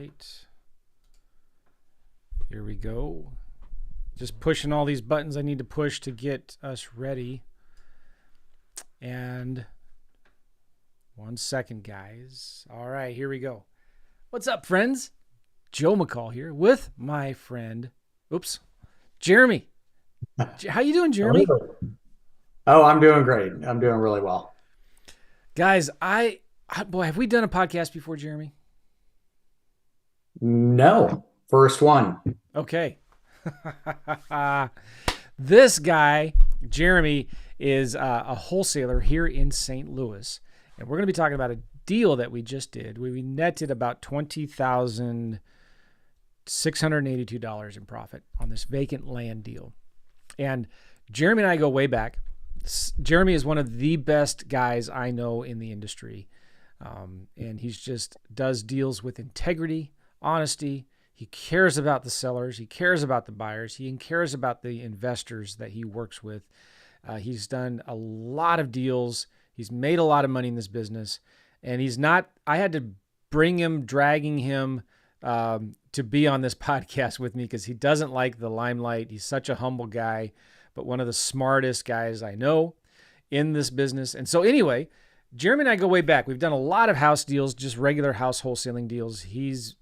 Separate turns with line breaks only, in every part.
right. Here we go. Just pushing all these buttons I need to push to get us ready. And 1 second, guys. All right, here we go. What's up, friends? Joe McCall here with my friend, Jeremy. How you doing, Jeremy?
Oh, I'm doing great. I'm doing really well.
Guys, boy, have we done a podcast before, Jeremy?
No, first one.
Okay. This guy, Jeremy, is a wholesaler here in St. Louis. And we're going to be talking about a deal that we just did. We netted about $20,682 in profit on this vacant land deal. And Jeremy and I go way back. Jeremy is one of the best guys I know in the industry. And he's just does deals with integrity, honesty. He cares about the sellers. He cares about the buyers. He cares about the investors that he works with. He's done a lot of deals. He's made a lot of money in this business. And I had to dragging him to be on this podcast with me because he doesn't like the limelight. He's such a humble guy, but one of the smartest guys I know in this business. And so anyway, Jeremy and I go way back. We've done a lot of house deals, just regular house wholesaling deals. He's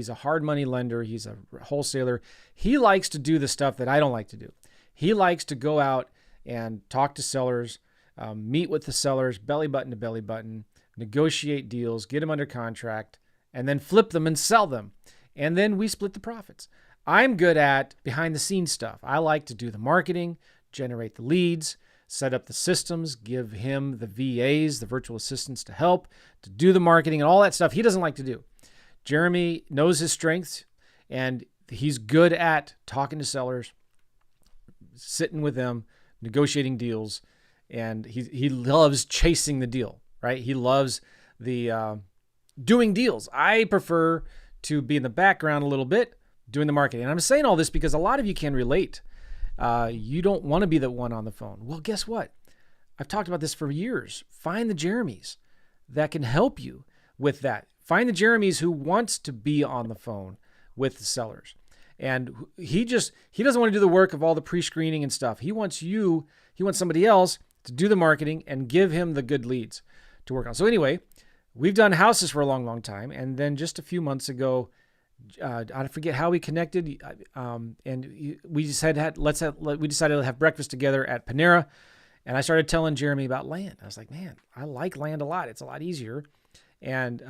a hard money lender. He's a wholesaler. He likes to do the stuff that I don't like to do. He likes to go out and talk to sellers, meet with the sellers, belly button to belly button, negotiate deals, get them under contract, and then flip them and sell them. And then we split the profits. I'm good at behind the scenes stuff. I like to do the marketing, generate the leads, set up the systems, give him the VAs, the virtual assistants to help, to do the marketing and all that stuff he doesn't like to do. Jeremy knows his strengths, and he's good at talking to sellers, sitting with them, negotiating deals, and he loves chasing the deal, right? He loves the doing deals. I prefer to be in the background a little bit, doing the marketing. And I'm saying all this because a lot of you can relate. You don't want to be the one on the phone. Well, guess what? I've talked about this for years. Find the Jeremies that can help you with that. Find the Jeremies who wants to be on the phone with the sellers. And he doesn't want to do the work of all the pre-screening and stuff. He wants somebody else to do the marketing and give him the good leads to work on. So anyway, we've done houses for a long, long time. And then just a few months ago, I forget how we connected. And we decided to have breakfast together at Panera. And I started telling Jeremy about land. I was like, man, I like land a lot. It's a lot easier. And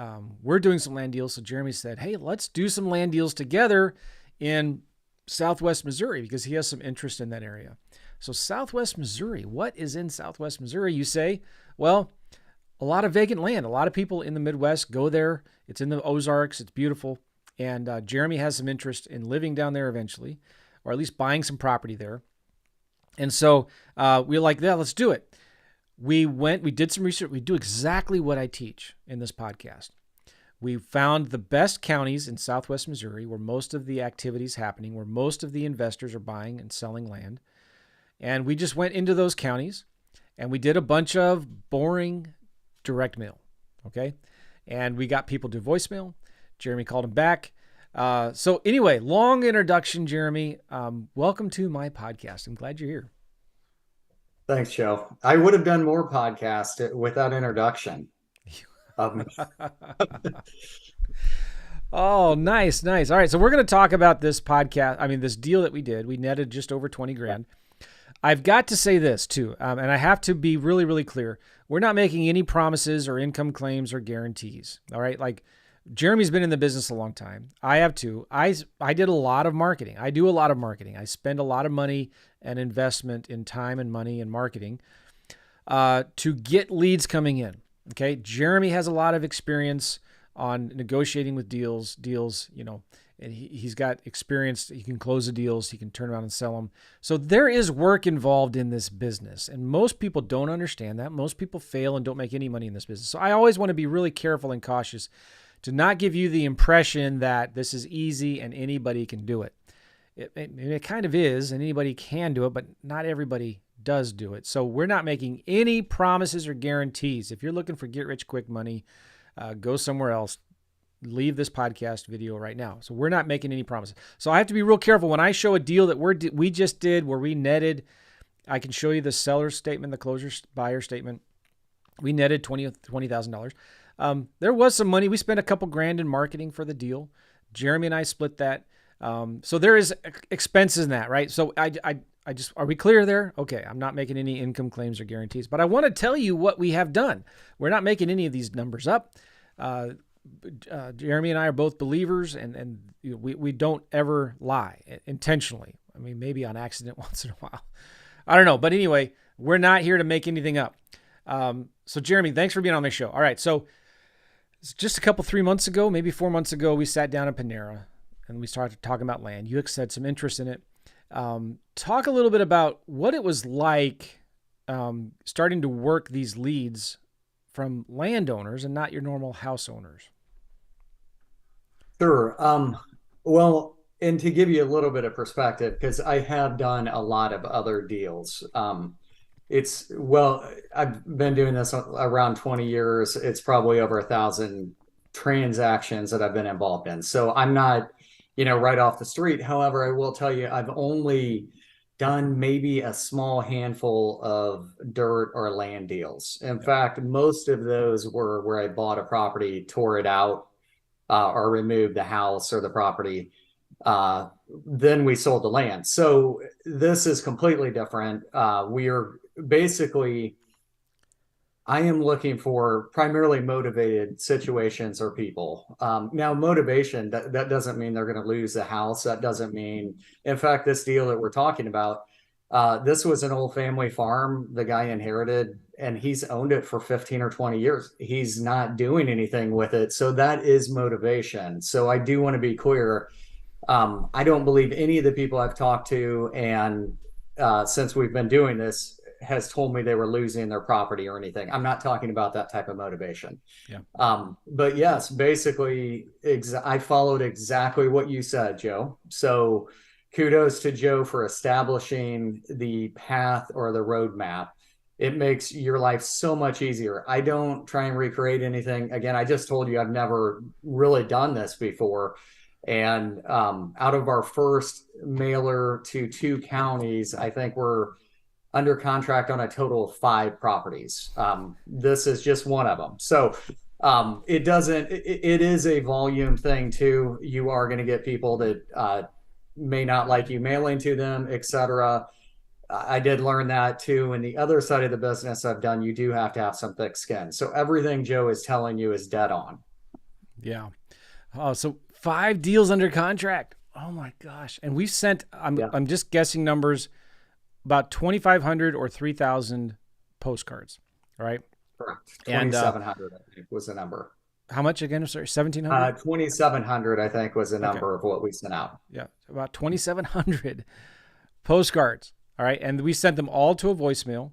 we're doing some land deals. So Jeremy said, hey, let's do some land deals together in Southwest Missouri because he has some interest in that area. So Southwest Missouri, what is in Southwest Missouri? You say, well, a lot of vacant land. A lot of people in the Midwest go there. It's in the Ozarks. It's beautiful. And Jeremy has some interest in living down there eventually, or at least buying some property there. And so we were like, yeah, let's do it. We did some research. We do exactly what I teach in this podcast. We found the best counties in Southwest Missouri where most of the activity is happening, where most of the investors are buying and selling land. And we just went into those counties and we did a bunch of boring direct mail. Okay. And we got people to voicemail. Jeremy called him back. So anyway, long introduction, Jeremy. Welcome to my podcast. I'm glad you're here.
Thanks, Joe. I would have done more podcasts with that introduction.
Oh, nice. All right. So we're going to talk about this this deal that we did. We netted just over 20 grand. I've got to say this too, and I have to be really, really clear. We're not making any promises or income claims or guarantees. All right. Like Jeremy's been in the business a long time. I have too. I did a lot of marketing. I do a lot of marketing. I spend a lot of money and investment in time and money and marketing to get leads coming in. Okay. Jeremy has a lot of experience on negotiating with deals, and he's got experience. He can close the deals. He can turn around and sell them. So there is work involved in this business. And most people don't understand that. Most people fail and don't make any money in this business. So I always want to be really careful and cautious to not give you the impression that this is easy and anybody can do it. It kind of is, and anybody can do it, but not everybody does do it. So we're not making any promises or guarantees. If you're looking for get-rich-quick money, go somewhere else. leave this podcast video right now. So we're not making any promises. So I have to be real careful when I show a deal that we just did where we netted. I can show you the seller's statement, the closer buyer statement. We netted $20,000. There was some money. We spent a couple grand in marketing for the deal. Jeremy and I split that. So there is expenses in that, right? So I just, are we clear there? Okay. I'm not making any income claims or guarantees, but I want to tell you what we have done. We're not making any of these numbers up. Jeremy and I are both believers, and we don't ever lie intentionally. I mean, maybe on accident once in a while. I don't know. But anyway, we're not here to make anything up. So Jeremy, thanks for being on my show. All right. So just 3 months ago, maybe 4 months ago, we sat down at Panera and we started talking about land. You said some interest in it. Talk a little bit about what it was like starting to work these leads from landowners and not your normal house owners.
Sure. Well, and to give you a little bit of perspective, because I have done a lot of other deals. I've been doing this around 20 years. It's probably over 1,000 transactions that I've been involved in. So I'm not, right off the street. However, I will tell you, I've only done maybe a small handful of dirt or land deals. In fact, most of those were where I bought a property, tore it out, or removed the house or the property. Then we sold the land. So this is completely different. We are basically, I am looking for primarily motivated situations or people. Now, motivation, that doesn't mean they're going to lose the house. That doesn't mean, in fact, this deal that we're talking about, this was an old family farm the guy inherited, and he's owned it for 15 or 20 years. He's not doing anything with it. So that is motivation. So I do want to be clear. I don't believe any of the people I've talked to, and since we've been doing this, has told me they were losing their property or anything. I'm not talking about that type of motivation.
Yeah.
But yes, basically, I followed exactly what you said, Joe. So kudos to Joe for establishing the path or the roadmap. It makes your life so much easier. I don't try and recreate anything. Again, I just told you I've never really done this before. And out of our first mailer to 2 counties, I think we're under contract on a total of 5 properties. This is just one of them. So it is a volume thing too. You are going to get people that may not like you mailing to them, etc. I did learn that too. And the other side of the business I've done, you do have to have some thick skin. So everything Joe is telling you is dead on.
Yeah. So 5 deals under contract. Oh my gosh. And we've sent, I'm just guessing numbers, about 2,500 or 3,000 postcards. All right.
Correct. 2,700, I think, was the number.
How much again? Sorry, 1,700?
2,700, I think, was the number of what we sent out.
Yeah. About 2,700 postcards. All right. And we sent them all to a voicemail.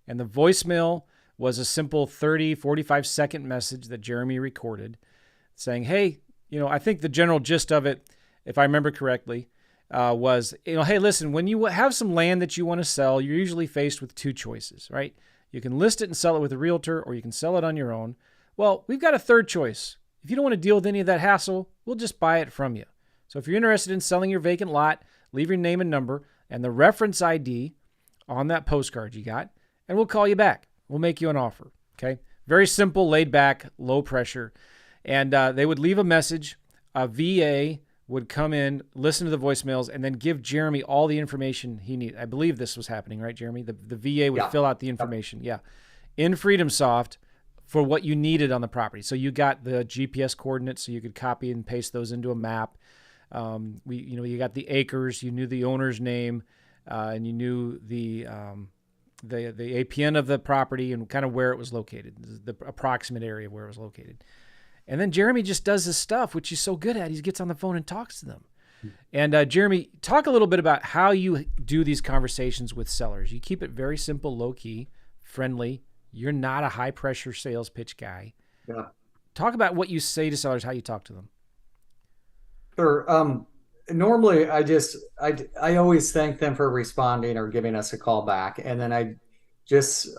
And the voicemail was a simple 30, 45-second message that Jeremy recorded saying, hey, I think the general gist of it, if I remember correctly, was, hey, listen, when you have some land that you want to sell, you're usually faced with 2 choices, right? You can list it and sell it with a realtor, or you can sell it on your own. Well, we've got a third choice. If you don't want to deal with any of that hassle, we'll just buy it from you. So if you're interested in selling your vacant lot, leave your name and number and the reference ID on that postcard you got, and we'll call you back. We'll make you an offer, okay? Very simple, laid back, low pressure. And they would leave a message. A VA would come in, listen to the voicemails, and then give Jeremy all the information he needed. I believe this was happening, right, Jeremy? The VA would fill out the information. Yeah. In FreedomSoft for what you needed on the property. So you got the GPS coordinates, so you could copy and paste those into a map. You got the acres, you knew the owner's name, and you knew the APN of the property and kind of where it was located, the approximate area where it was located. And then Jeremy just does his stuff, which he's so good at. He gets on the phone and talks to them. And Jeremy, talk a little bit about how you do these conversations with sellers. You keep it very simple, low key, friendly. You're not a high pressure sales pitch guy.
Yeah.
Talk about what you say to sellers, how you talk to them.
Sure. Normally I always thank them for responding or giving us a call back. And then I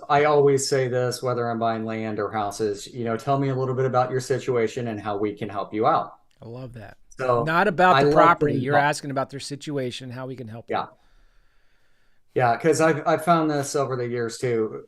I always say this, whether I'm buying land or houses, tell me a little bit about your situation and how we can help you out.
I love that.
So
Not about
I
the
let
property.
them
You're
talk.
asking about their situation, how we can help them.
Yeah. Yeah. Because I've found this over the years too.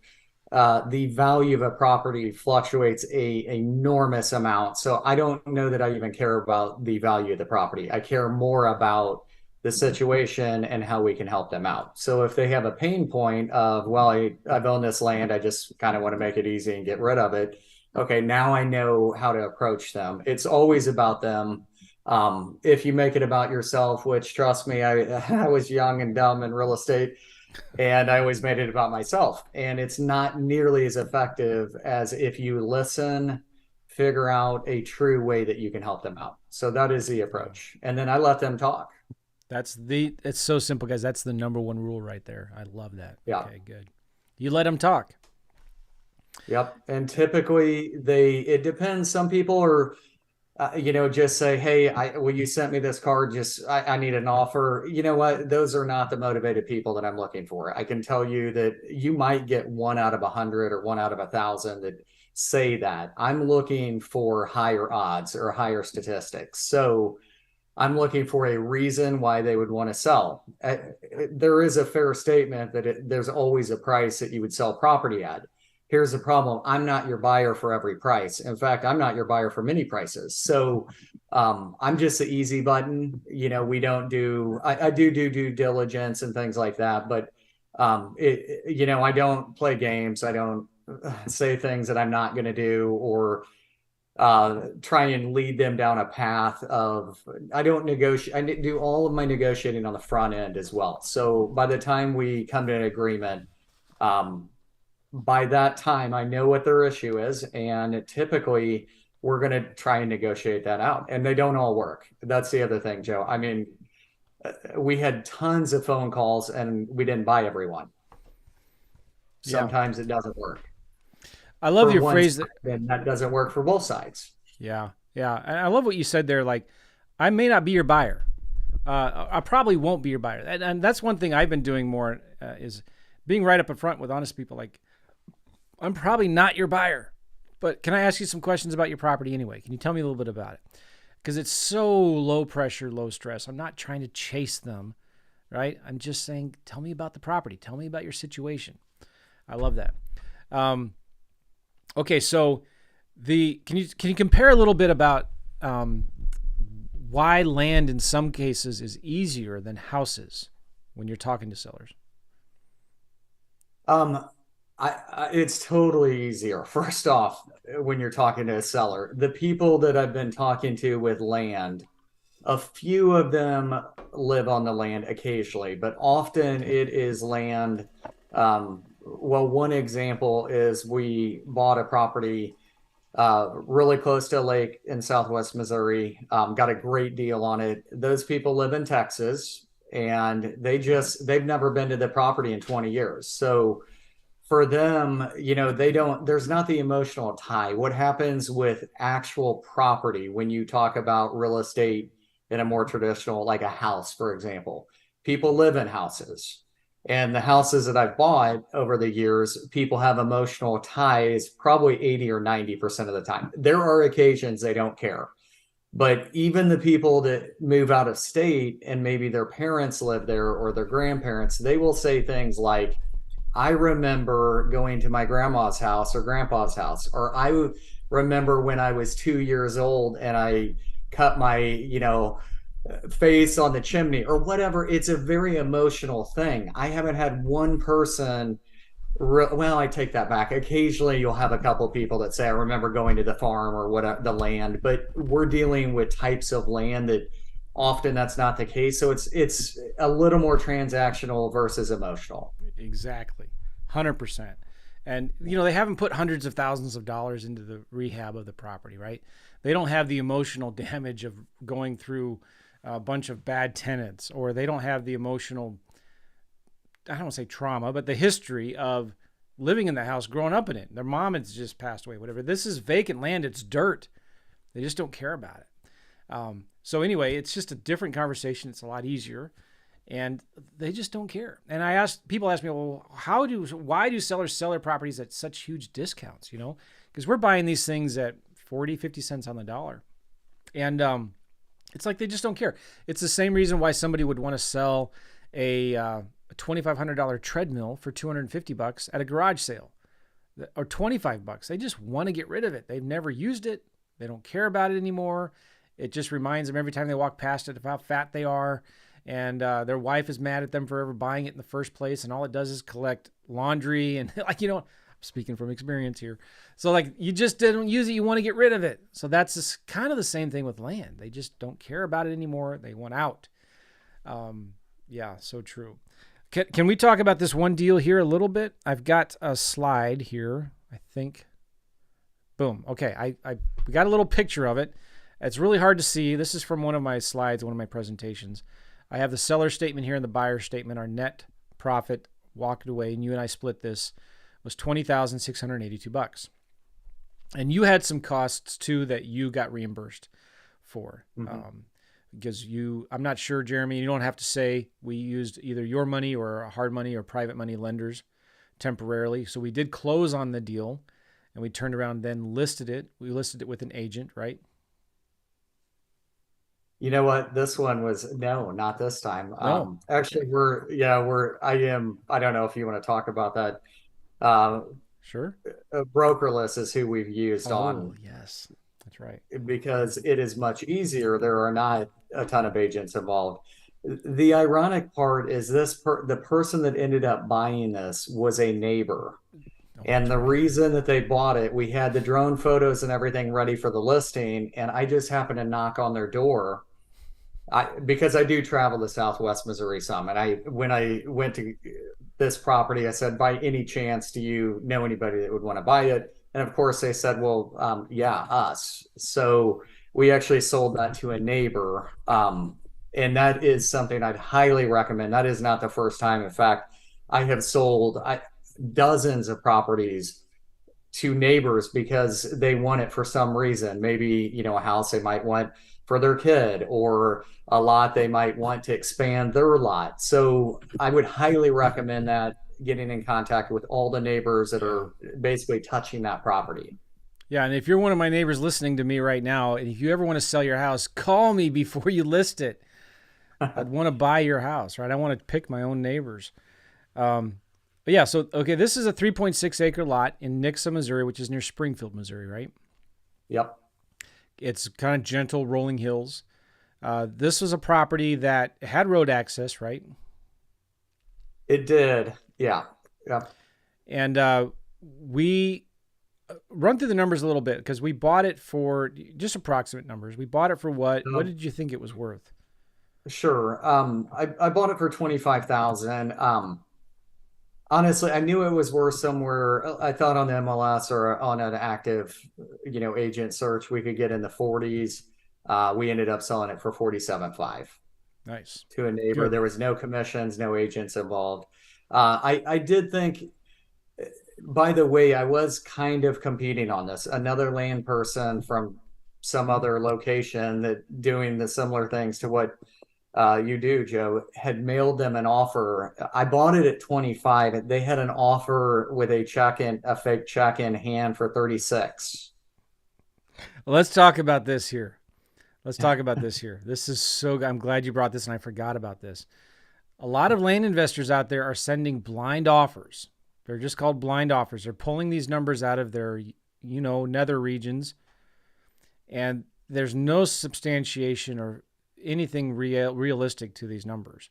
The value of a property fluctuates a enormous amount. So I don't know that I even care about the value of the property. I care more about the situation and how we can help them out. So if they have a pain point of, well, I've owned this land, I just kind of want to make it easy and get rid of it. Okay, now I know how to approach them. It's always about them. If you make it about yourself, which trust me, I was young and dumb in real estate, and I always made it about myself. And it's not nearly as effective as if you listen, figure out a true way that you can help them out. So that is the
Yeah.
approach. And then I let them talk.
It's so simple, guys. That's the number one rule right there. I love that.
Yeah.
Okay, good. You let them talk.
Yep. And typically it depends. Some people are, just say, hey, you sent me this card. I need an offer. You know what? Those are not the motivated people that I'm looking for. I can tell you that you might get 1 out of 100 or 1 out of 1,000 that say that. I'm looking for higher odds or higher statistics. So I'm looking for a reason why they would want to sell. There is a fair statement that there's always a price that you would sell property at. Here's the problem. I'm not your buyer for every price. In fact, I'm not your buyer for many prices. So I'm just the easy button. We don't do, I do due diligence and things like that, but I don't play games. I don't say things that I'm not going to do, or try and lead them down a path of, I don't negotiate. I do all of my negotiating on the front end as well. So by the time we come to an agreement, um, by that time, I know what their issue is, and typically we're going to try and negotiate that out. And they don't all work. That's the other thing, Joe. I mean, we had tons of phone calls and we didn't buy everyone.
Yeah.
Sometimes it doesn't work
I love
for
your
one
phrase
side,
that,
and that doesn't work for both sides.
yeah. Yeah. And I love what you said there. Like, I may not be your buyer. I probably won't be your buyer. And that's one thing I've been doing more is being right up front with honest people. Like, I'm probably not your buyer, but can I ask you some questions about your property anyway? Can you tell me a little bit about it? Because it's so low pressure, low stress. I'm not trying to chase them, right? I'm just saying, tell me about the property. Tell me about your situation. I love that. Okay, so can you compare a little bit about why land in some cases is easier than houses when you're talking to sellers?
Um, it's totally easier. First off, when you're talking to a seller, the people that I've been talking to with land, a few of them live on the land occasionally, but often
Okay.
it is land. Well, one example is we bought a property really close to a lake in Southwest Missouri. Got a great deal on it. Those people live in Texas, and they've never been to the property in 20 years. So for them, there's not the emotional tie. What happens with actual property when you talk about real estate in a more traditional, like a house, for example? People live in houses. And the houses that I've bought over the years, people have emotional ties probably 80 or 90% of the time. There are occasions they don't care. But even the people that move out of state and maybe their parents live there or their grandparents, they will say things like, I remember going to my grandma's house or grandpa's house, or I remember when I was 2 years old and I cut my, face on the chimney or whatever. It's a very emotional thing. I haven't had one person, well, I take that back. Occasionally you'll have a couple of people that say, I remember going to the farm or whatever, the land, but we're dealing with types of land that often that's not the case. So it's a little more transactional versus emotional.
Exactly. 100%. And, they haven't put hundreds of thousands of dollars into the rehab of the property, right? They don't have the emotional damage of going through a bunch of bad tenants, or they don't have the emotional, I don't want to say trauma, but the history of living in the house, growing up in it. Their mom has just passed away, whatever. This is vacant land. It's dirt. They just don't care about it. So anyway, it's just a different conversation. It's a lot easier. and they just don't care. And people ask me, well, why do sellers sell their properties at such huge discounts? Because we're buying these things at 40, 50 cents on the dollar. And it's like they just don't care. It's the same reason why somebody would want to sell a $2,500 treadmill for $250 at a garage sale, or $25. They just want to get rid of it. They've never used it. They don't care about it anymore. It just reminds them every time they walk past it of how fat they are. And their wife is mad at them for ever buying it in the first place. And all it does is collect laundry. And I'm speaking from experience here. So you just didn't use it. You want to get rid of it. So that's kind of the same thing with land. They just don't care about it anymore. They want out. Yeah, so true. Can we talk about this one deal here a little bit? I've got a slide here, I think. Boom. Okay, we got a little picture of it. It's really hard to see. This is from one of my slides, one of my presentations. I have the seller statement here and the buyer statement. Our net profit walked away, and you and I split this, was $20,682. And you had some costs too that you got reimbursed for. Because I'm not sure, Jeremy, you don't have to say we used either your money or hard money or private money lenders temporarily. So we did close on the deal, and we turned around then listed it. We listed it with an agent, right?
You know what? This one was no, not this time.
No.
Actually, I don't know if you want to talk about that.
Sure.
Brokerless is who we've used on.
Yes, that's right.
Because it is much easier. There are not a ton of agents involved. The ironic part is the person that ended up buying this was a neighbor. And the reason that they bought it, we had the drone photos and everything ready for the listing, and I just happened to knock on their door. Because I do travel to Southwest Missouri some, and when I went to this property, I said, by any chance, do you know anybody that would want to buy it? And of course, they said, well, yeah, us. So we actually sold that to a neighbor. And that is something I'd highly recommend. That is not the first time. In fact, I have sold dozens of properties to neighbors because they want it for some reason. Maybe, a house they might want for their kid, or a lot they might want to expand their lot. So I would highly recommend that, getting in contact with all the neighbors that are basically touching that property.
Yeah, and if you're one of my neighbors listening to me right now, and if you ever want to sell your house, call me before you list it. I'd want to buy your house, right? I want to pick my own neighbors. But yeah, so, okay, this is a 3.6 acre lot in Nixa, Missouri, which is near Springfield, Missouri, right?
Yep.
It's kind of gentle rolling hills. This was a property that had road access, right?
It did. Yeah. Yeah.
And we run through the numbers a little bit, because we bought it for just approximate numbers. We bought it for what? What did you think it was worth?
Sure. I bought it for 25,000. Honestly, I knew it was worth somewhere. I thought on the MLS or on an active, agent search, we could get in the 40s. We ended up selling it for 47.5.
Nice.
To a neighbor.
Good.
There was no commissions, no agents involved. I did think, by the way, I was kind of competing on this. Another land person from some other location that doing the similar things to what you do, Joe, had mailed them an offer. I bought it at 25. They had an offer with a fake check in hand for 36.
Well, let's talk about this here. This is I'm glad you brought this, and I forgot about this. A lot of land investors out there are sending blind offers. They're just called blind offers. They're pulling these numbers out of their, nether regions, and there's no substantiation or anything realistic to these numbers.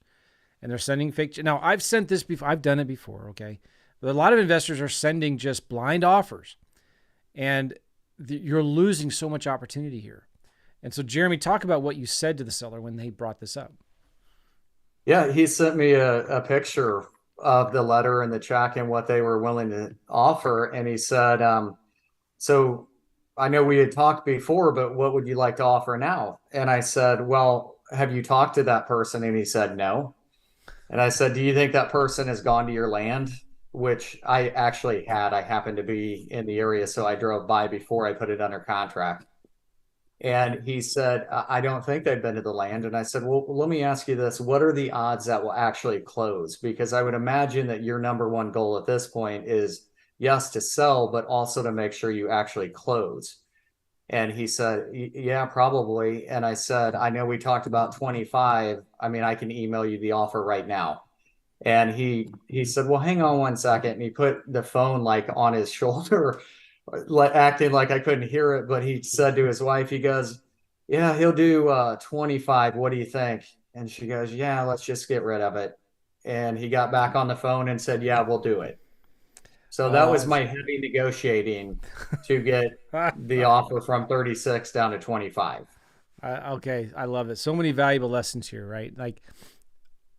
And they're sending fake. Now, I've sent this before. I've done it before, okay? But a lot of investors are sending just blind offers, and you're losing so much opportunity here. And so, Jeremy, talk about what you said to the seller when they brought this up.
Yeah, he sent me a picture of the letter and the check and what they were willing to offer. And he said, so I know we had talked before, but what would you like to offer now? And I said, well, have you talked to that person? And he said, no. And I said, do you think that person has gone to your land? Which I actually had. I happened to be in the area, so I drove by before I put it under contract. And he said, I don't think they've been to the land. And I said, well, let me ask you this. What are the odds that will actually close? Because I would imagine that your number one goal at this point is, yes, to sell, but also to make sure you actually close. And he said, yeah, probably. And I said, I know we talked about 25. I mean, I can email you the offer right now. And he said, well, hang on one second. And he put the phone like on his shoulder, like acting like I couldn't hear it. But he said to his wife, he goes, yeah, he'll do 25. What do you think? And she goes, yeah, let's just get rid of it. And he got back on the phone and said, yeah, we'll do it. So that was
That's
my heavy negotiating to get the offer from 36 down to 25.
okay. I love it. So many valuable lessons here, right? Like,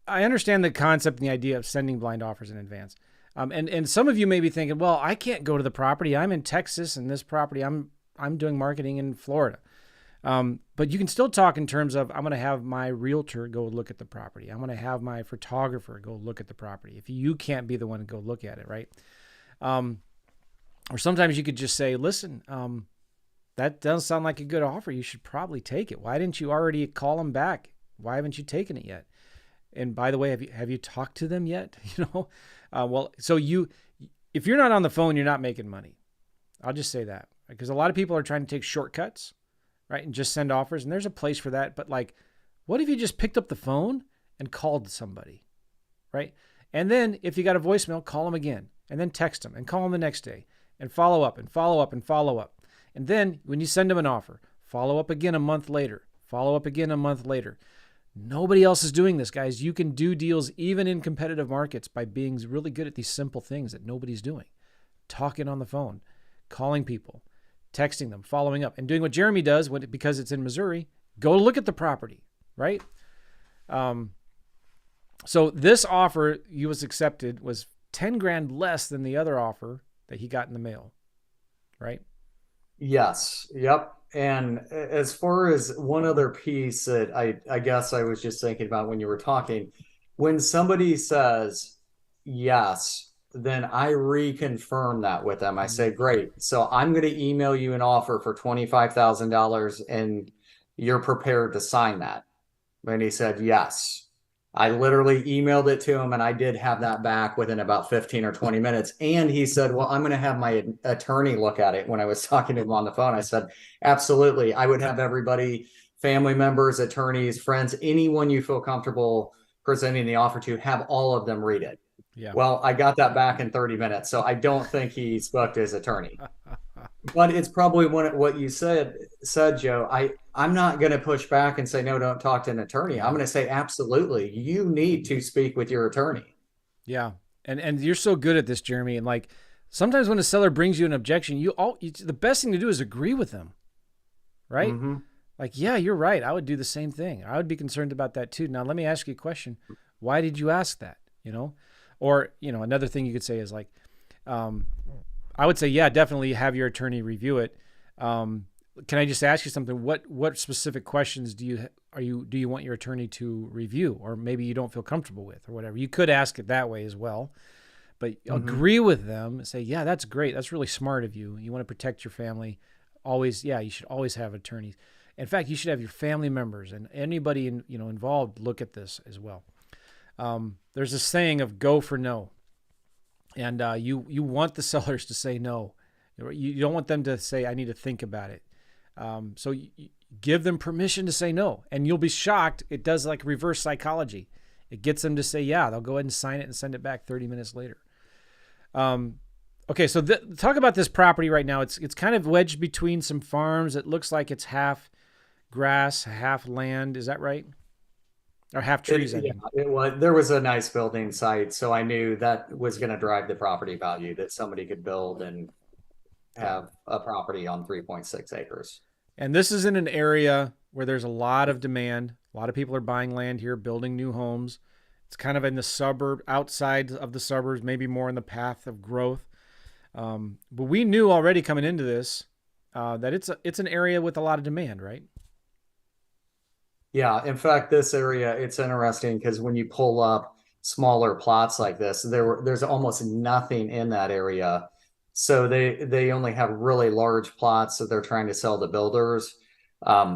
I understand the concept and the idea of sending blind offers in advance. And some of you may be thinking, well, I can't go to the property. I'm in Texas, and this property I'm doing marketing in Florida. But you can still talk in terms of, I'm going to have my realtor go look at the property. I'm going to have my photographer go look at the property. If you can't be the one to go look at it, right? Or sometimes you could just say, listen, that does sound like a good offer. You should probably take it. Why didn't you already call them back? Why haven't you taken it yet? And by the way, have you talked to them yet? If you're not on the phone, you're not making money. I'll just say that, because a lot of people are trying to take shortcuts, right? And just send offers. And there's a place for that. But like, what if you just picked up the phone and called somebody, right? And then if you got a voicemail, call them again, and then text them and call them the next day and follow up and follow up and follow up. And then when you send them an offer, follow up again a month later, follow up again a month later. Nobody else is doing this, guys. You can do deals even in competitive markets by being really good at these simple things that nobody's doing. Talking on the phone, calling people, texting them, following up, and doing what Jeremy does because it's in Missouri. Go look at the property, right? So this offer he was accepted was 10 grand less than the other offer that he got in the mail, right?
Yes. Yep. And as far as one other piece that I guess I was just thinking about when you were talking, when somebody says yes, then I reconfirm that with them. I say, great. So I'm going to email you an offer for $25,000 and you're prepared to sign that. And he said, yes. I literally emailed it to him and I did have that back within about 15 or 20 minutes. And he said, well, I'm going to have my attorney look at it when I was talking to him on the phone. I said, absolutely. I would have everybody, family members, attorneys, friends, anyone you feel comfortable presenting the offer to, have all of them read it.
Yeah.
Well, I got that back in 30 minutes. So I don't think he spoke to his attorney. But it's probably what you said, Joe. I'm not going to push back and say no, don't talk to an attorney. I'm going to say absolutely, you need to speak with your attorney.
Yeah. And you're so good at this, Jeremy. And like, sometimes when a seller brings you an objection, the best thing to do is agree with them, right?
Mm-hmm.
Like, yeah, you're right. I would do the same thing. I would be concerned about that too. Now, let me ask you a question. Why did you ask that? Or, another thing you could say is like, I would say, yeah, definitely have your attorney review it. Can I just ask you something? What specific questions do you want your attorney to review, or maybe you don't feel comfortable with, or whatever? You could ask it that way as well, but agree with them and say, yeah, that's great. That's really smart of you. You want to protect your family. Always, yeah, you should always have attorneys. In fact, you should have your family members and anybody involved look at this as well. There's a saying of go for no. And you want the sellers to say no. You don't want them to say, I need to think about it. So you give them permission to say no. And you'll be shocked. It does like reverse psychology. It gets them to say, yeah, they'll go ahead and sign it and send it back 30 minutes later. Okay, so talk about this property right now. It's kind of wedged between some farms. It looks like it's half grass, half land. Is that right? Or half trees, I mean.
It was. There was a nice building site, so I knew that was going to drive the property value, that somebody could build and have a property on 3.6 acres.
And this is in an area where there's a lot of demand. A lot of people are buying land here, building new homes. It's kind of in the suburb, outside of the suburbs, maybe more in the path of growth. But we knew already coming into this that it's an area with a lot of demand, right?
Yeah, in fact, this area, it's interesting because when you pull up smaller plots like this, there's almost nothing in that area. So they only have really large plots that they're trying to sell to builders.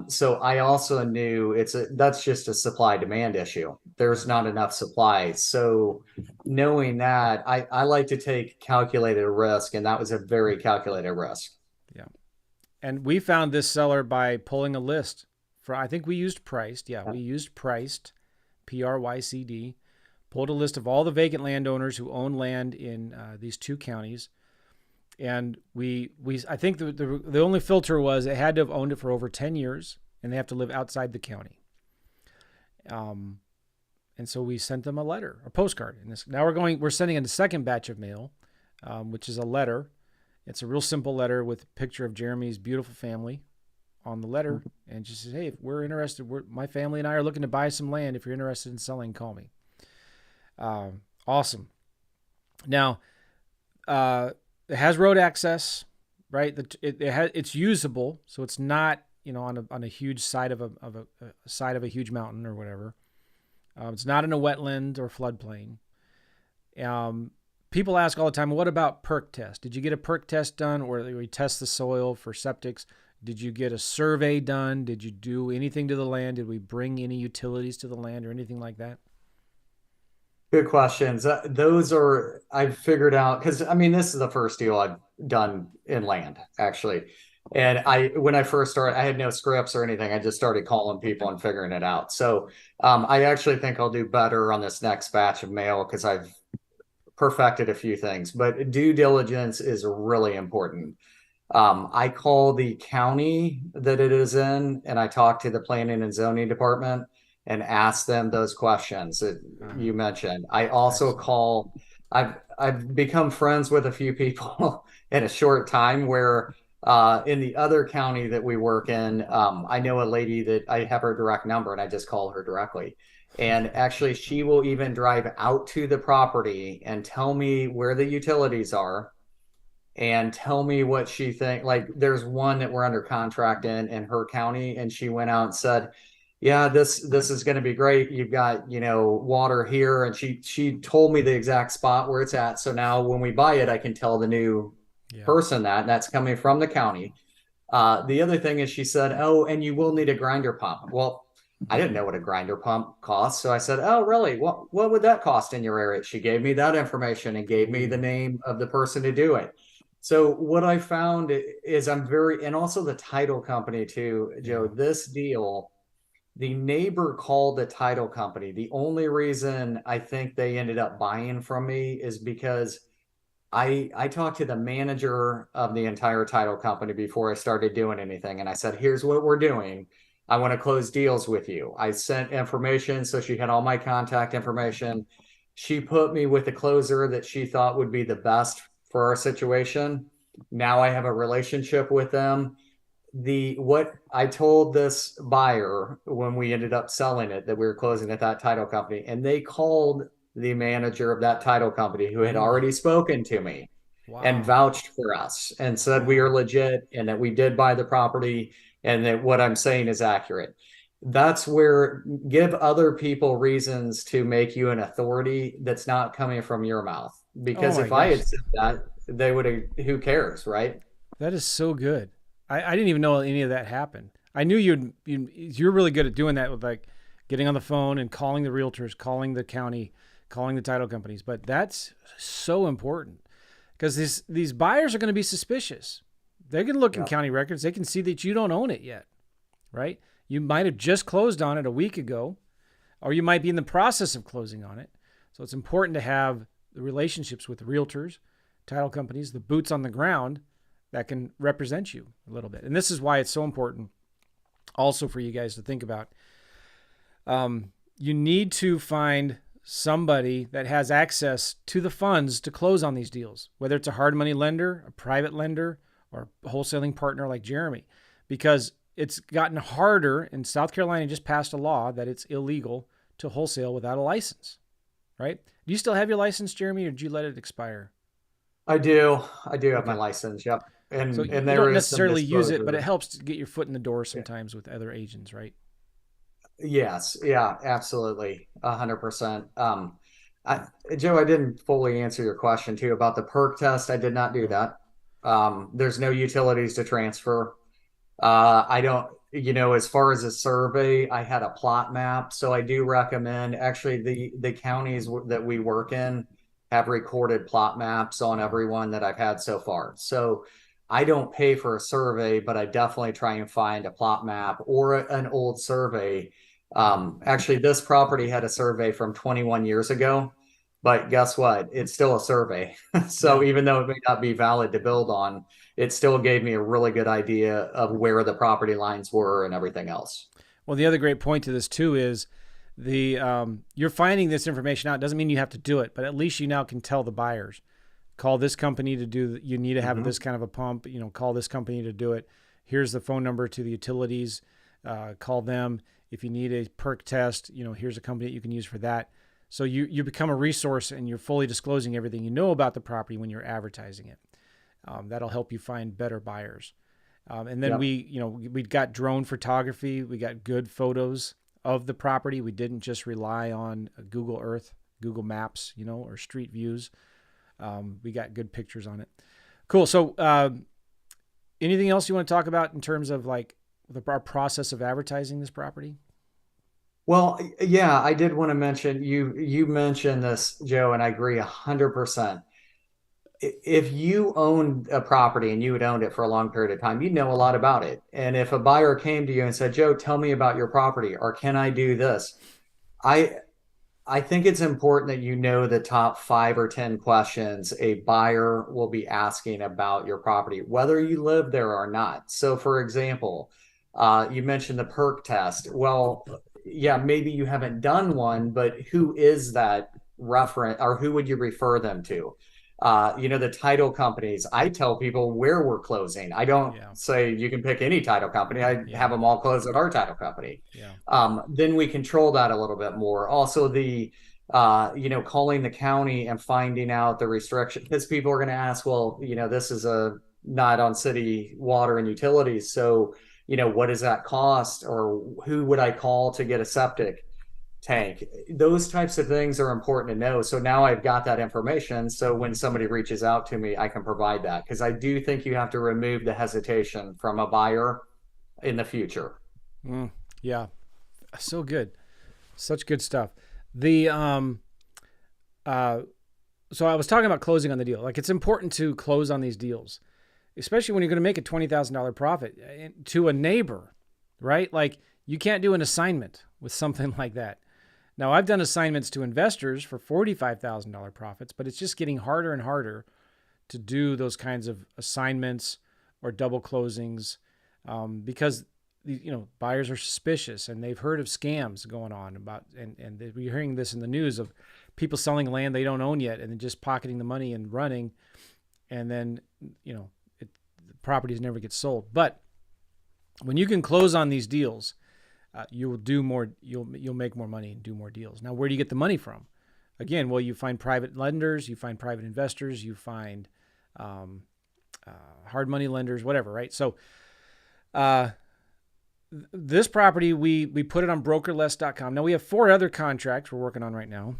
So I also knew that's just a supply demand issue. There's not enough supply. So knowing that, I like to take calculated risk, and that was a very calculated risk.
Yeah. And we found this seller by pulling a list for, I think we used Priced. Yeah, we used Priced, PRYCD, pulled a list of all the vacant landowners who own land in these two counties. And I think the only filter was it had to have owned it for over 10 years and they have to live outside the county. And so we sent them a letter, a postcard. And now we're sending in the second batch of mail, which is a letter. It's a real simple letter with a picture of Jeremy's beautiful family on the letter. And she says, hey, if we're interested, my family and I are looking to buy some land. If you're interested in selling, call me. Awesome. Now, it has road access, right? It's usable, so it's not on a huge side of a huge mountain or whatever. It's not in a wetland or floodplain. People ask all the time, what about perk test? Did you get a perk test done, or we test the soil for septics? Did you get a survey done? Did you do anything to the land? Did we bring any utilities to the land or anything like that?
Good questions. Those are, I've figured out, because I mean, this is the first deal I've done in land, actually. And when I first started, I had no scripts or anything. I just started calling people and figuring it out. So I actually think I'll do better on this next batch of mail because I've perfected a few things. But due diligence is really important. I call the county that it is in, and I talk to the planning and zoning department and ask them those questions that you mentioned. I also
Excellent.
call, I've become friends with a few people in a short time where in the other county that we work in, I know a lady that I have her direct number and I just call her directly. And actually, she will even drive out to the property and tell me where the utilities are and tell me what she think. Like there's one that we're under contract in her county, and she went out and said, "Yeah, this is going to be great. You've got water here," and she told me the exact spot where it's at. So now when we buy it, I can tell the new
Yeah.
person that, and that's coming from the county. The other thing is she said, "Oh, and you will need a grinder pump." Well, I didn't know what a grinder pump costs, so I said, "Oh, really? What would that cost in your area?" She gave me that information and gave me the name of the person to do it. So what I found is and also the title company too, Joe,
Yeah.
this deal, the neighbor called the title company. The only reason I think they ended up buying from me is because I talked to the manager of the entire title company before I started doing anything. And I said, here's what we're doing. I want to close deals with you. I sent information. So she had all my contact information. She put me with a closer that she thought would be the best for our situation. Now I have a relationship with them. What I told this buyer when we ended up selling it that we were closing at that title company, and they called the manager of that title company who had already
Really?
spoken to me and
Wow.
vouched for us and said we are
Wow.
legit and that we did buy the property and that what I'm saying is accurate. That's where give other people reasons to make you an authority that's not coming from your mouth.
Oh
Because
my
if I
gosh.
had said that, they would have, who cares, right?
That is so good. I didn't even know any of that happened. I knew you're really good at doing that with like getting on the phone and calling the realtors, calling the county, calling the title companies. But that's so important because these buyers are going to be suspicious. They can look in
Yeah.
county records. They can see that you don't own it yet, right? You might have just closed on it a week ago, or you might be in the process of closing on it. So it's important to have the relationships with the realtors, title companies, the boots on the ground that can represent you a little bit. And this is why it's so important also for you guys to think about. You need to find somebody that has access to the funds to close on these deals, whether it's a hard money lender, a private lender, or a wholesaling partner like Jeremy, because it's gotten harder. And South Carolina just passed a law that it's illegal to wholesale without a license, right? Do you still have your license, Jeremy, or did you let it expire?
I do. I do have my
Okay.
license. Yep.
So
And
you
there
don't
is some
necessarily use it, but it
disclosure.
helps to get your foot in the door
Yeah.
sometimes with other agents, right?
Yes. Yeah, absolutely. 100%. I, Joe, I didn't fully answer your question too about the perk test. I did not do
Oh,
that. There's no utilities to transfer. I don't, as far as a survey, I had a plot map. So I do recommend actually the counties that we work in have recorded plot maps on everyone that I've had so far. So I don't pay for a survey, but I definitely try and find a plot map or an old survey. Actually, this property had a survey from 21 years ago, but guess what? It's still a survey. So
Yeah.
even though it may not be valid to build on, it still gave me a really good idea of where the property lines were and everything else.
Well, the other great point to this too is the you're finding this information out. Doesn't mean you have to do it, but at least you now can tell the buyers, call this company to do. You need to have
Mhm.
this kind of a pump. Call this company to do it. Here's the phone number to the utilities. Call them if you need a perk test. Here's a company that you can use for that. So you become a resource and you're fully disclosing everything you know about the property when you're advertising it. That'll help you find better buyers. And then
Yep.
we got drone photography. We got good photos of the property. We didn't just rely on Google Earth, Google Maps, or Street Views. We got good pictures on it. Cool. So, anything else you want to talk about in terms of like our process of advertising this property?
Well, yeah, I did want to mention you mentioned this, Joe, and I agree 100%. If you owned a property and you had owned it for a long period of time, you'd know a lot about it. And if a buyer came to you and said, Joe, tell me about your property, or can I do this? I I think it's important that you know the top 5 or 10 questions a buyer will be asking about your property, whether you live there or not. So, for example, you mentioned the perk test. Well, yeah, maybe you haven't done one, but who is that reference or who would you refer them to? The title companies, I tell people where we're closing. I don't
Yeah.
say you can pick any title company. I
Yeah.
have them all close at our title company.
Yeah.
Then we control that a little bit more. Also, calling the county and finding out the restriction because people are going to ask, well, this is a not on city water and utilities. So, what does that cost? Or who would I call to get a septic tank? Those types of things are important to know. So now I've got that information. So when somebody reaches out to me, I can provide that because I do think you have to remove the hesitation from a buyer in the future.
Mm, yeah. So good. Such good stuff. The uh so I was talking about closing on the deal. Like it's important to close on these deals, especially when you're going to make a $20,000 profit to a neighbor, right? Like you can't do an assignment with something like that. Now, I've done assignments to investors for $45,000 profits, but it's just getting harder and harder to do those kinds of assignments or double closings because buyers are suspicious and they've heard of scams going on about and we're hearing this in the news of people selling land they don't own yet and then just pocketing the money and running, and then the properties never get sold. But when you can close on these deals, you will do more. You'll make more money and do more deals. Now, where do you get the money from? Again, well, you find private lenders, you find private investors, you find um, hard money lenders, whatever, right? So, this property we put it on brokerless.com. Now we have 4 other contracts we're working on right now.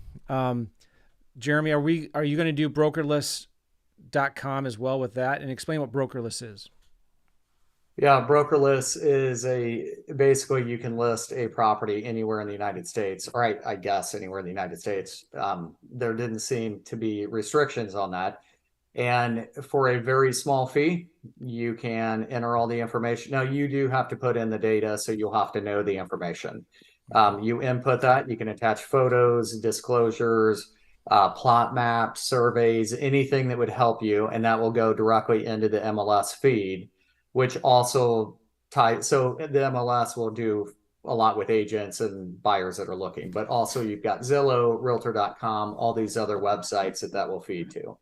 Jeremy, are you going to do brokerless.com as well with that, and explain what brokerless is?
Yeah, brokerless is basically you can list a property anywhere in the United States, or I guess anywhere in the United States. There didn't seem to be restrictions on that. And for a very small fee, you can enter all the information. Now, you do have to put in the data, so you'll have to know the information. You input that, you can attach photos, disclosures, plot maps, surveys, anything that would help you, and that will go directly into the MLS feed, which also ties. So the MLS will do a lot with agents and buyers that are looking, but also you've got Zillow, Realtor.com, all these other websites that will feed to.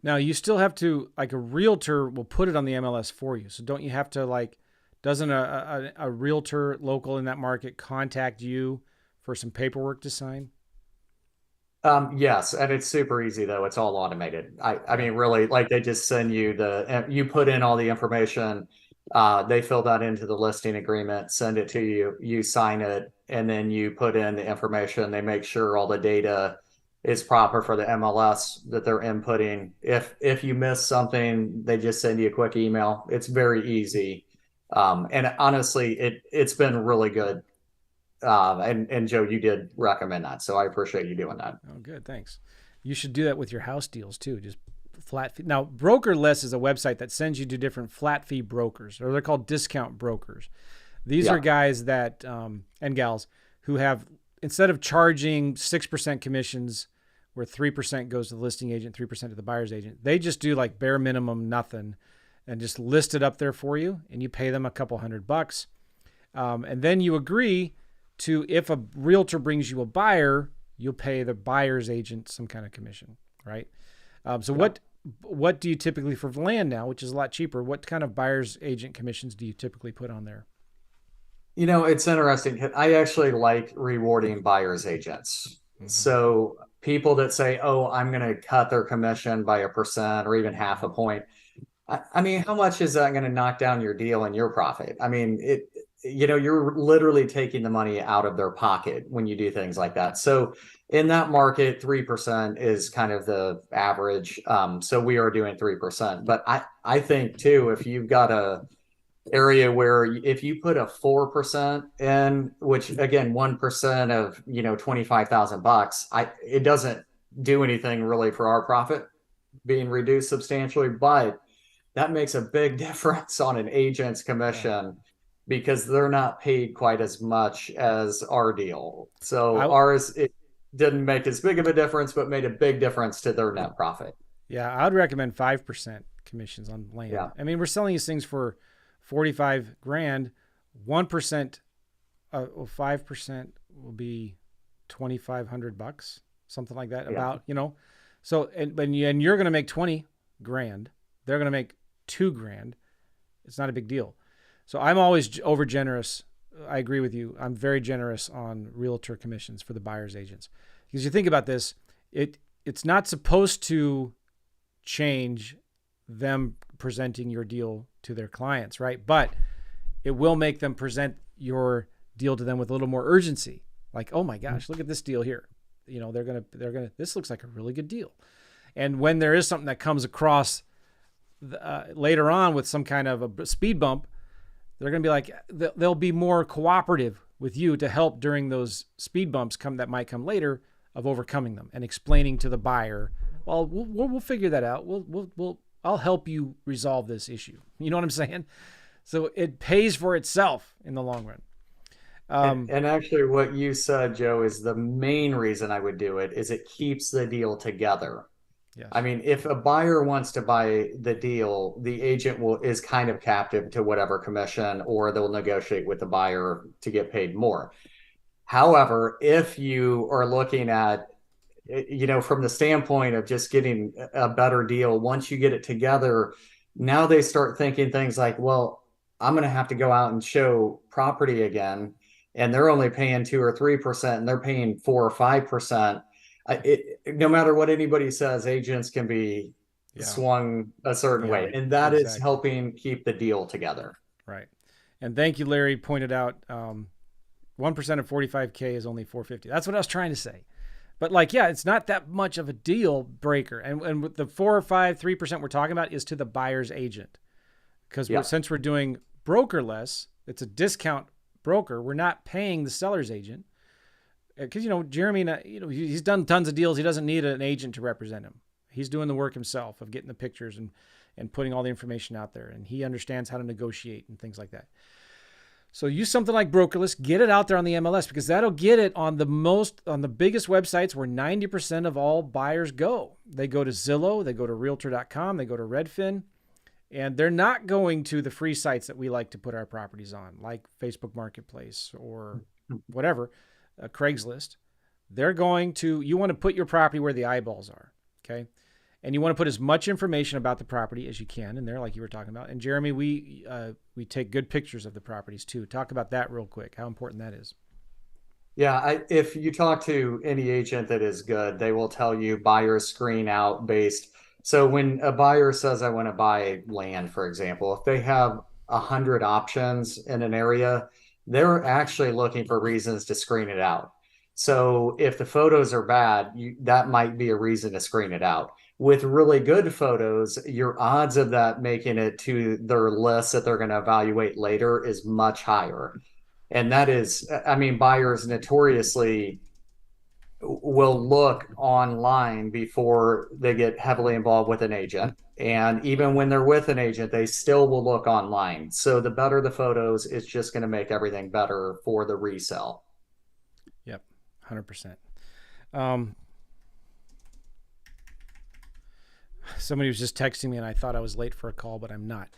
Now you still have to, like, a realtor will put it on the MLS for you. So don't you have to, like, doesn't a realtor local in that market contact you for some paperwork to sign?
Yes, and it's super easy though. It's all automated. I
Yeah.
mean, really, like they just send you you put in all the information. They fill that into the listing agreement, send it to you, you sign it, and then you put in the information. They make sure all the data is proper for the MLS that they're inputting. If you miss something, they just send you a quick email. It's very easy. And honestly, it's been really good. And Joe, you did recommend that, so I appreciate you doing that.
Oh, good. Thanks. You should do that with your house deals too. Just flat fee. Now, Brokerless is a website that sends you to different flat fee brokers, or they're called discount brokers. These are
Yeah,
guys that and gals who have, instead of charging 6% commissions, where 3% goes to the listing agent, 3% to the buyer's agent, they just do like bare minimum nothing, and just list it up there for you, and you pay them a couple $100, and then you agree to, if a realtor brings you a buyer, you'll pay the buyer's agent some kind of commission, right? So
yeah.
what do you typically, for land now, which is a lot cheaper, what kind of buyer's agent commissions do you typically put on there?
It's interesting. I actually like rewarding buyer's agents.
Mm-hmm.
So people that say, "Oh, I'm going to cut their commission by 1% or even half a point." I mean, how much is that going to knock down your deal and your profit? I mean, you're literally taking the money out of their pocket when you do things like that. So in that market, 3% is kind of the average. So we are doing 3%. But I think too, if you've got a area where if you put a 4% in, which again, 1% of, 25,000 bucks, it doesn't do anything really for our profit being reduced substantially, but that makes a big difference on an agent's
Yeah.
commission because they're not paid quite as much as our deal. So
I
ours, it didn't make as big of a difference, but made a big difference to their net profit.
Yeah, I'd recommend 5% commissions on land.
Yeah.
I mean, we're selling these things for 45 grand. 1%, 5% will be 2,500 bucks, something like that.
Yeah.
About, so, and you're going to make 20 grand. They're going to make 2 grand. It's not a big deal. So I'm always over generous. I agree with you. I'm very generous on realtor commissions for the buyer's agents, because you think about this, it's not supposed to change them presenting your deal to their clients, right? But it will make them present your deal to them with a little more urgency. Like, oh my gosh, look at this deal here. This looks like a really good deal. And when there is something that comes across later on with some kind of a speed bump, they're going to be like, they'll be more cooperative with you to help during those speed bumps that might come later, of overcoming them and explaining to the buyer, well, we'll figure that out. I'll help you resolve this issue. You know what I'm saying? So it pays for itself in the long run.
And actually, what you said, Joe, is the main reason I would do it is it keeps the deal together. I
Yes.
mean, if a buyer wants to buy the deal, the agent is kind of captive to whatever commission, or they'll negotiate with the buyer to get paid more. However, if you are looking at, from the standpoint of just getting a better deal, once you get it together, now they start thinking things like, well, I'm going to have to go out and show property again, and they're only paying 2 or 3%, and they're paying 4 or 5%. No matter what anybody says, agents can be
Yeah.
swung a certain
Yeah.
way, and that is
Exactly.
helping keep the deal together.
Right. And thank you, Larry. Pointed out 1% of 45K is only 450. That's what I was trying to say. But like, yeah, it's not that much of a deal breaker. And with the 4 or 5, 3% we're talking about is to the buyer's agent, because
Yeah.
since we're doing brokerless, it's a discount broker. We're not paying the seller's agent, because Jeremy, he's done tons of deals. He doesn't need an agent to represent him. He's doing the work himself of getting the pictures and putting all the information out there, and he understands how to negotiate and things like that. So use something like Brokerless, get it out there on the MLS, because that'll get it on the biggest websites where 90% of all buyers go. They go to Zillow, they go to realtor.com, they go to Redfin, and they're not going to the free sites that we like to put our properties on, like Facebook Marketplace or whatever, Craigslist. You want to put your property where the eyeballs are, okay? And you want to put as much information about the property as you can in there, like you were talking about. And Jeremy, we take good pictures of the properties too. Talk about that real quick, how important that is.
Yeah, if you talk to any agent that is good, they will tell you buyers screen out based. So when a buyer says, I want to buy land, for example, if they have 100 options in an area, they're actually looking for reasons to screen it out. So if the photos are bad, that might be a reason to screen it out. with really good photos, your odds of that making it to their list that they're going to evaluate later is much higher. And that is, I mean, buyers notoriously will look online before they get heavily involved with an agent. And even when they're with an agent, they still will look online. So the better the photos, it's just going to make everything better for the resale.
Yep, 100%. Um, Somebody was just texting me and I thought I was late for a call, but I'm not.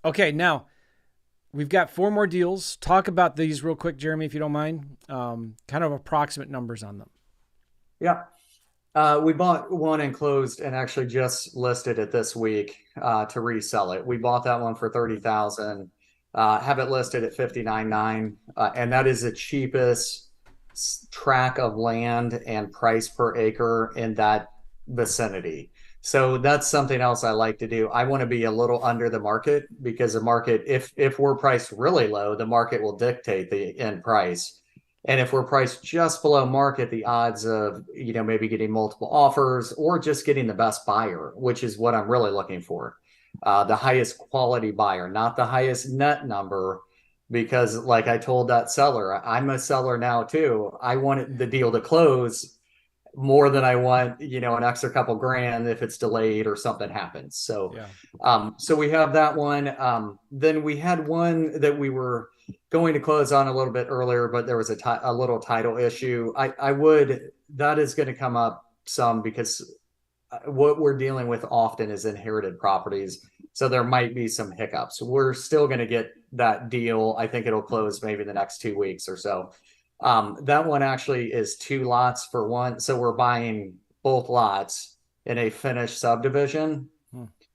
Okay, now we've got 4 more deals. Talk about these real quick, Jeremy, if you don't mind. Kind of approximate numbers on them.
Yeah. We bought one and closed and actually just listed it this week to resell it. We bought that one for 30,000, have it listed at 59.9, and that is the cheapest tract of land and price per acre in that vicinity. So that's something else I like to do. I want to be a little under the market because the market, if we're priced really low, the market will dictate the end price. And if we're priced just below market, the odds of, maybe getting multiple offers or just getting the best buyer, which is what I'm really looking for, the highest quality buyer, not the highest net number, because like I told that seller, I'm a seller now too. I wanted the deal to close more than I want, an extra couple grand if it's delayed or something happens. So, so we have that one. Then we had one that we were going to close on a little bit earlier, but there was a little title issue. That is going to come up some because what we're dealing with often is inherited properties. So there might be some hiccups. We're still going to get that deal. I think it'll close maybe the next 2 weeks or so. That one actually is 2 lots for one. So we're buying both lots in a finished subdivision.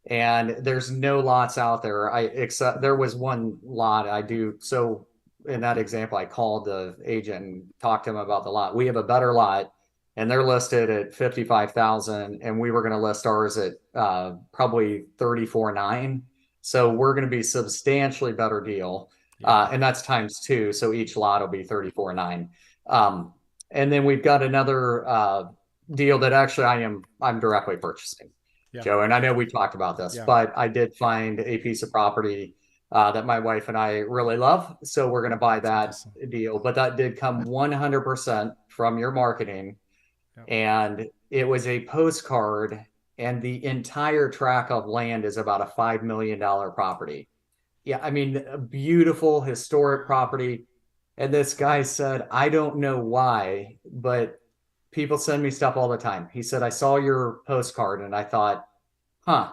And there's no lots out there. Except there was one lot I do. So in that example, I called the agent and talked to him about the lot. We have a better lot and they're listed at 55,000 and we were going to list ours at probably 34.9. So we're going to be substantially better deal. And that's times 2. So each lot will be 34.9. And then we've got another deal that actually I'm directly purchasing. Joe, and I know we talked about this, but I did find a piece of property that my wife and I really love. So we're going to buy that deal. But that did come 100% from your marketing. And it was a postcard, and the entire tract of land is about a $5 million property. Yeah, I mean, a beautiful historic property. And this guy said, I don't know why, but people send me stuff all the time. He said, I saw your postcard and I thought, huh.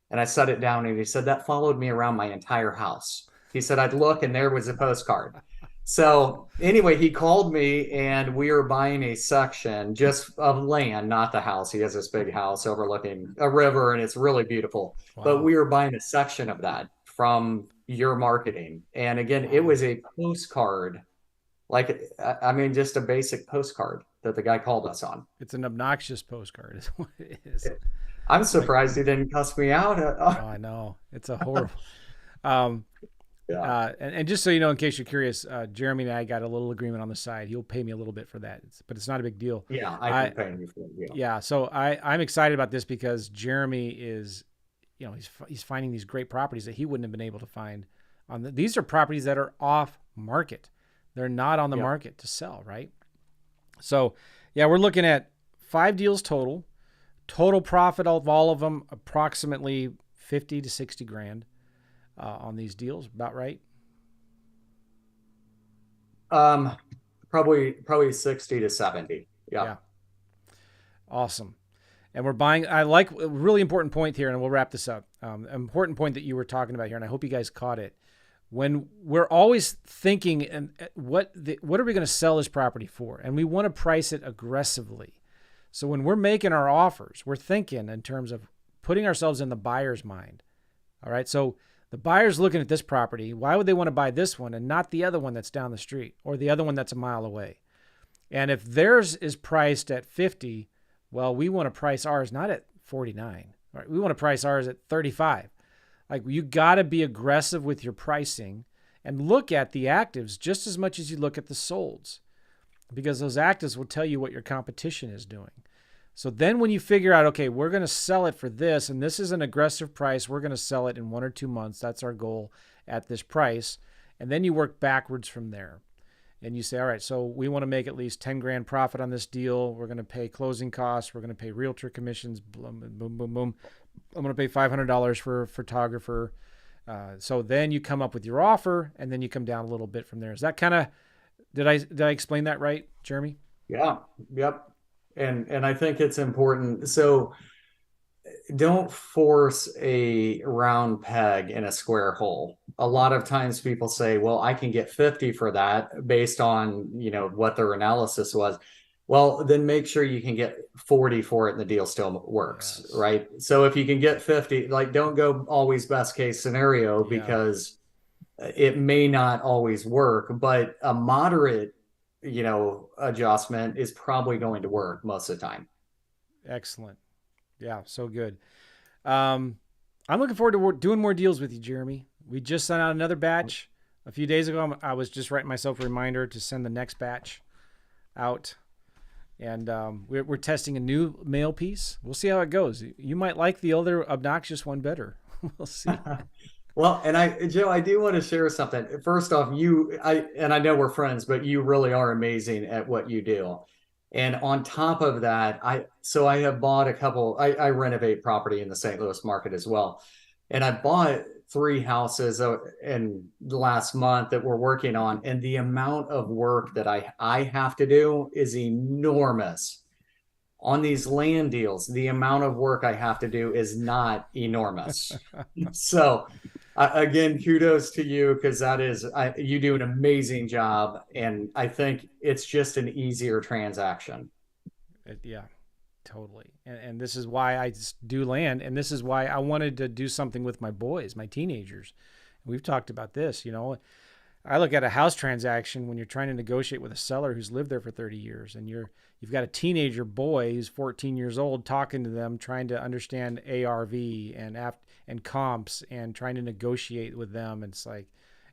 And I set it down and he said, that followed me around my entire house. He said, I'd look and there was a postcard. So anyway, he called me and we are buying a section just of land, not the house. He has this big house overlooking a river and it's really beautiful. Wow. But we were buying a section of that from your marketing. And again, it was a postcard, just a basic postcard that the guy called us on.
It's an obnoxious postcard is what it is.
I'm surprised he didn't cuss me out.
Oh, I know. It's a horrible. And just so you know, in case you're curious, Jeremy and I got a little agreement on the side. He'll pay me a little bit for that, but it's not a big deal.
Yeah, I can pay you for it.
Yeah, so I'm excited about this because Jeremy is, he's finding these great properties that he wouldn't have been able to find. These are properties that are off market. They're not on the market to sell, right? So, we're looking at 5 deals total. Total profit of all of them, approximately 50 to 60 grand on these deals. About right?
Probably 60 to 70. Yeah.
Awesome. And we're buying, I like a really important point here, and we'll wrap this up. An important point that you were talking about here, and I hope you guys caught it. When we're always thinking, and what are we going to sell this property for? And we want to price it aggressively. So when we're making our offers, we're thinking in terms of putting ourselves in the buyer's mind. All right. So the buyer's looking at this property. Why would they want to buy this one and not the other one that's down the street or the other one that's a mile away? And if theirs is priced at 50, well, we want to price ours not at 49. Right? We want to price ours at 35. Like, you got to be aggressive with your pricing and look at the actives just as much as you look at the solds, because those actives will tell you what your competition is doing. So then when you figure out, okay, we're going to sell it for this, and this is an aggressive price, we're going to sell it in 1 or 2 months. That's our goal at this price. And then you work backwards from there. And you say, all right, so we want to make at least 10 grand profit on this deal. We're going to pay closing costs. We're going to pay realtor commissions. Boom, boom, boom, boom. I'm going to pay $500 for a photographer. So then you come up with your offer, and then you come down a little bit from there. Is that kind of, did I explain that right, Jeremy?
Yeah. Yep. And I think it's important. So don't force a round peg in a square hole. A lot of times people say, well, I can get 50 for that based on, what their analysis was. Well, then make sure you can get 40 for it and the deal still works,
Yes.
right? So if you can get 50, like don't go always best case scenario
Yeah.
because it may not always work, but a moderate, adjustment is probably going to work most of the time.
Excellent. Yeah, so good. Um, I'm looking forward to doing more deals with you, Jeremy. We just sent out another batch a few days ago. I was just writing myself a reminder to send the next batch out. And we're testing a new mail piece. We'll see how it goes. You might like the other obnoxious one better. We'll see.
Well, and Joe, I do want to share something. First off, and I know we're friends, but you really are amazing at what you do. And on top of that, I have bought a couple, I renovate property in the St. Louis market as well. And I bought 3 houses in the last month that we're working on. And the amount of work that I have to do is enormous. On these land deals, the amount of work I have to do is not enormous. So, again, kudos to you because you do an amazing job, and I think it's just an easier transaction.
Yeah, totally. And this is why I do land, and this is why I wanted to do something with my boys, my teenagers. We've talked about this. I look at a house transaction when you're trying to negotiate with a seller who's lived there for 30 years, and you've got a teenager boy who's 14 years old talking to them, trying to understand ARV and comps, and trying to negotiate with them. And it's like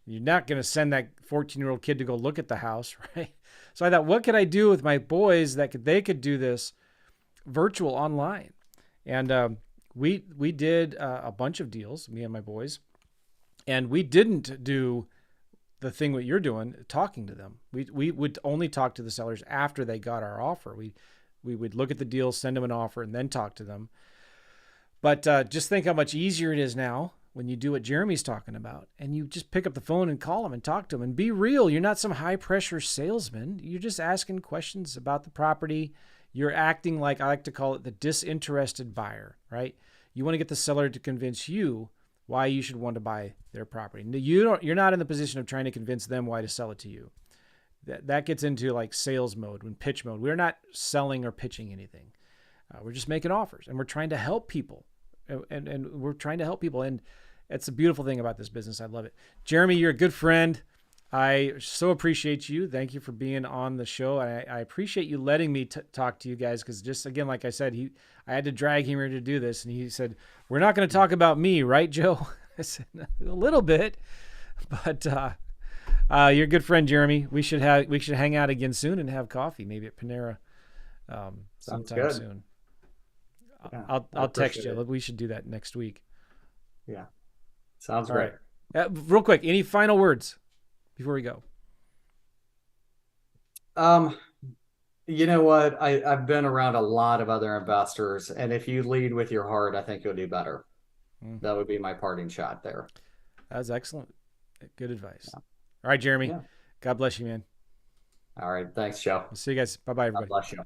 you're not going to send that 14-year-old kid to go look at the house, right? So I thought, what could I do with my boys they could do this virtual online? And we did a bunch of deals, me and my boys, and we didn't do the thing what you're doing, talking to them. We would only talk to the sellers after they got our offer. We would look at the deal, send them an offer, and then talk to them. But just think how much easier it is now when you do what Jeremy's talking about, and you just pick up the phone and call them and talk to them and be real. You're not some high pressure salesman. You're just asking questions about the property. You're acting like, I like to call it, the disinterested buyer, right? You want to get the seller to convince you why you should want to buy their property. You're not in the position of trying to convince them why to sell it to you. That gets into like sales mode, when pitch mode. We're not selling or pitching anything. We're just making offers, and we're trying to help people, and we're trying to help people. And it's a beautiful thing about this business. I love it. Jeremy, you're a good friend. I so appreciate you. Thank you for being on the show. I appreciate you letting me talk to you guys, because just again, like I said, I had to drag him here to do this, and he said, "We're not going to talk about me, right, Joe?" I said, "A little bit," but you're a good friend, Jeremy. We should hang out again soon and have coffee, maybe at Panera,
Sounds
sometime
good.
soon.
Yeah,
I'll text you.
it.
We should do that next week.
Yeah, sounds
All
great.
right. Real quick, any final words before we go?
Um, you know what? I've been around a lot of other investors, and if you lead with your heart, I think you'll do better.
Mm,
That would be my parting shot there.
that was excellent. Good advice. All right, Jeremy.
Yeah.
God bless you, man.
All right. Thanks, Joe.
We'll see you guys. Bye bye,
God
everybody.
bless you.